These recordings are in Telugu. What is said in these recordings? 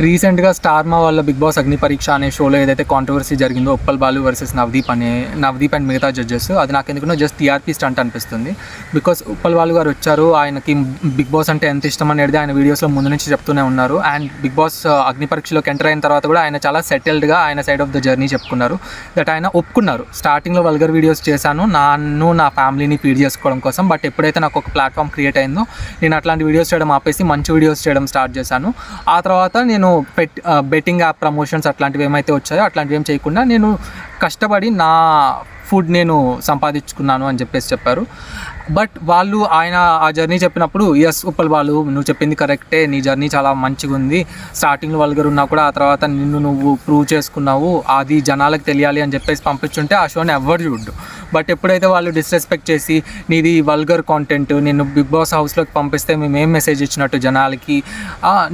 రీసెంట్గా స్టార్ మా వాళ్ళ బిగ్ బాస్ అగ్ని పరీక్ష అనే షోలో ఏదైతే కాంట్రవర్సీ జరిగిందో ఉప్పల్ బాలు వర్సెస్ నవదీప్ అండ్ మిగతా జడ్జెస్, అది నాకు ఎందుకున్నా జస్ట్ టీఆర్పీ స్టంట్ అనిపిస్తుంది. బికాస్ ఉప్పల్ బాలు గారు వచ్చారు, ఆయనకి బిగ్ బాస్ అంటే ఎంత ఇష్టం అనేది ఆయన వీడియోస్లో ముందు నుంచి చెప్తూనే ఉన్నారు. అండ్ బిగ్ బాస్ అగ్ని పరీక్షలోకి ఎంటర్ అయిన తర్వాత కూడా ఆయన చాలా సెటిల్డ్గా ఆయన సైడ్ ఆఫ్ ద జర్నీ చెప్పుకున్నారు. దట్ ఆయన ఒప్పుకున్నారు, స్టార్టింగ్లో వల్గర్ వీడియోస్ చేశాను నా ఫ్యామిలీని ఫీడ్ చేసుకోవడం కోసం, బట్ ఎప్పుడైతే నాకు ఒక ప్లాట్ఫామ్ క్రియేట్ అయిందో నేను అట్లాంటి వీడియోస్ చేయడం ఆపేసి మంచి వీడియోస్ చేయడం స్టార్ట్ చేశాను. ఆ తర్వాత నేను బెట్టింగ్ యాప్ ప్రమోషన్స్ అట్లాంటివి ఏమైతే వచ్చాయో అట్లాంటివి ఏం చేయకుండా నేను కష్టపడి నా ఫుడ్ నేను సంపాదించుకున్నాను అని చెప్పారు. బట్ వాళ్ళు ఆయన ఆ జర్నీ చెప్పినప్పుడు ఎస్ ఉప్పల్ బాలు నువ్వు చెప్పింది కరెక్టే, నీ జర్నీ చాలా మంచిగా ఉంది, స్టార్టింగ్లో వల్గర్ ఉన్నా కూడా ఆ తర్వాత నువ్వు ప్రూవ్ చేసుకున్నావు, అది జనాలకు తెలియాలి అని చెప్పేసి పంపించుంటే ఆ షోని ఎవ్వరు చూడ్డు. బట్ ఎప్పుడైతే వాళ్ళు డిస్రెస్పెక్ట్ చేసి నీది వల్గర్ కాంటెంట్, నేను బిగ్ బాస్ హౌస్లోకి పంపిస్తే మేము ఏం మెసేజ్ ఇచ్చినట్టు జనాలకి,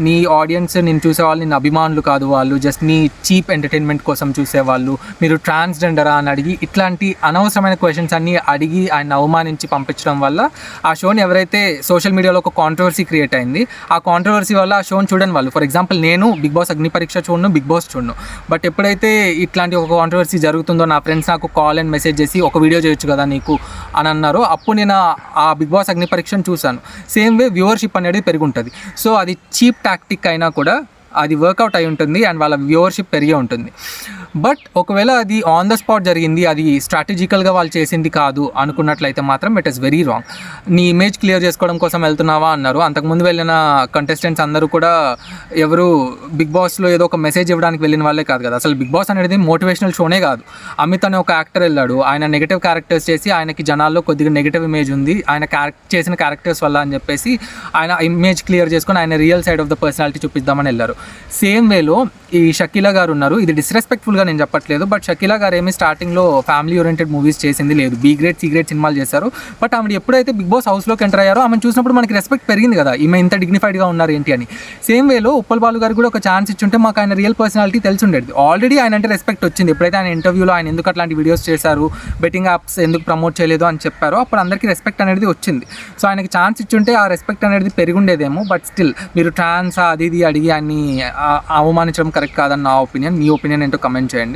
నీ ఆడియన్స్ నేను చూసేవాళ్ళు నిన్ను అభిమానులు కాదు, వాళ్ళు జస్ట్ నీ చీప్ ఎంటర్టైన్మెంట్ కోసం చూసేవాళ్ళు, మీరు ట్రాన్స్జెండరా అని అడిగి ఇట్లాంటి అనవసరమైన క్వశ్చన్స్ అన్నీ అడిగి ఆయన అవమానించి పంపించడం వల్ల ఆ షోని ఎవరైతే సోషల్ మీడియాలో ఒక కాంట్రవర్సీ క్రియేట్ అయింది, ఆ కాంట్రవర్సీ వల్ల ఆ షోని చూడని వాళ్ళు, ఫర్ ఎగ్జాంపుల్ నేను బిగ్ బాస్ అగ్ని పరీక్ష చూడను, బిగ్ బాస్ చూడను, బట్ ఎప్పుడైతే ఇట్లాంటి ఒక కాంట్రవర్సీ జరుగుతుందో నా ఫ్రెండ్స్ నాకు కాల్ అండ్ మెసేజ్ చేసి ఒక వీడియో చేయొచ్చు కదా నీకు అని అన్నారు. అప్పుడు నేను ఆ బిగ్ బాస్ అగ్ని పరీక్షను చూశాను. సేమ్ వే వ్యూవర్షిప్ అనేది పెరుగుంటుంది. సో అది చీప్ టాక్టిక్ అయినా కూడా అది వర్కౌట్ అయి ఉంటుంది అండ్ వాళ్ళ వ్యూవర్షిప్ పెరిగే ఉంటుంది. బట్ ఒకవేళ అది ఆన్ ద స్పాట్ జరిగింది, అది స్ట్రాటజికల్గా వాళ్ళు చేసింది కాదు అనుకున్నట్లయితే మాత్రం ఇట్ ఈస్ వెరీ రాంగ్. నీ ఇమేజ్ క్లియర్ చేసుకోవడం కోసం వెళ్తున్నావా అన్నారు. అంతకుముందు వెళ్ళిన కంటెస్టెంట్స్ అందరూ కూడా ఎవరు బిగ్ బాస్లో ఏదో ఒక మెసేజ్ ఇవ్వడానికి వెళ్ళిన వాళ్ళే కాదు కదా. అసలు బిగ్ బాస్ అనేది మోటివేషనల్ షోనే కాదు. అమిత్ అనే ఒక యాక్టర్ వెళ్ళాడు, ఆయన నెగిటివ్ క్యారెక్టర్స్ చేసి ఆయనకి జనాల్లో కొద్దిగా నెగిటివ్ ఇమేజ్ ఉంది ఆయన చేసిన క్యారెక్టర్స్ వల్ల అని చెప్పేసి ఆయన ఇమేజ్ క్లియర్ చేసుకొని ఆయన real side of the personality చూపిద్దామని వెళ్ళారు. సేమ్ వేలో ఈ షకీలా గారు ఉన్నారు. ఇది డిస్రెస్పెక్ట్ఫుల్గా నేను చెప్పట్లేదు, బట్ షకీలా గారు ఏమి స్టార్టింగ్లో ఫ్యామిలీ ఓరియంటెడ్ మూవీస్ చేసింది లేదు, బీ గ్రేడ్ సి గ్రేడ్ సినిమాలు చేశారు. బట్ ఆమె ఎప్పుడైతే బిగ్ బాస్ హౌస్లోకి ఎంటర్ అయ్యారో ఆమెను చూసినప్పుడు మనకి రెస్పెక్ట్ పెరిగింది కదా, ఈమె ఇంత డిగ్నిఫైడ్గా ఉన్నారు ఏంటి అని. సేమ్ వేలో ఉప్పల్ బాలు గారు కూడా ఒక ఛాన్స్ ఇచ్చుంటే మాకు ఆయన రియల్ పర్సనాలిటీ తెలిసి ఉండేది. ఆల్రెడీ ఆయన అంటే రెస్పెక్ట్ వచ్చింది. ఎప్పుడైతే ఆయన ఇంటర్వ్యూలో ఆయన ఎందుకు అట్లాంటి వీడియోస్ చేశారు, బెట్టింగ్ యాప్స్ ఎందుకు ప్రమోట్ చేయలేదు అని చెప్పారో అప్పుడు అందరికీ రెస్పెక్ట్ అనేది వచ్చింది. సో ఆయనకి ఛాన్స్ ఇచ్చుంటే ఆ రెస్పెక్ట్ అనేది పెరిగుండేదేమో. బట్ స్టిల్ మీరు ట్రాన్స్ అది ఇది అడిగి ఆయన్ని అవమానించడం కరెక్ట్ కాదని నా ఒపీనియన్. మీ ఒపీనియన్ ఏంటో కమెంట్ చేయండి.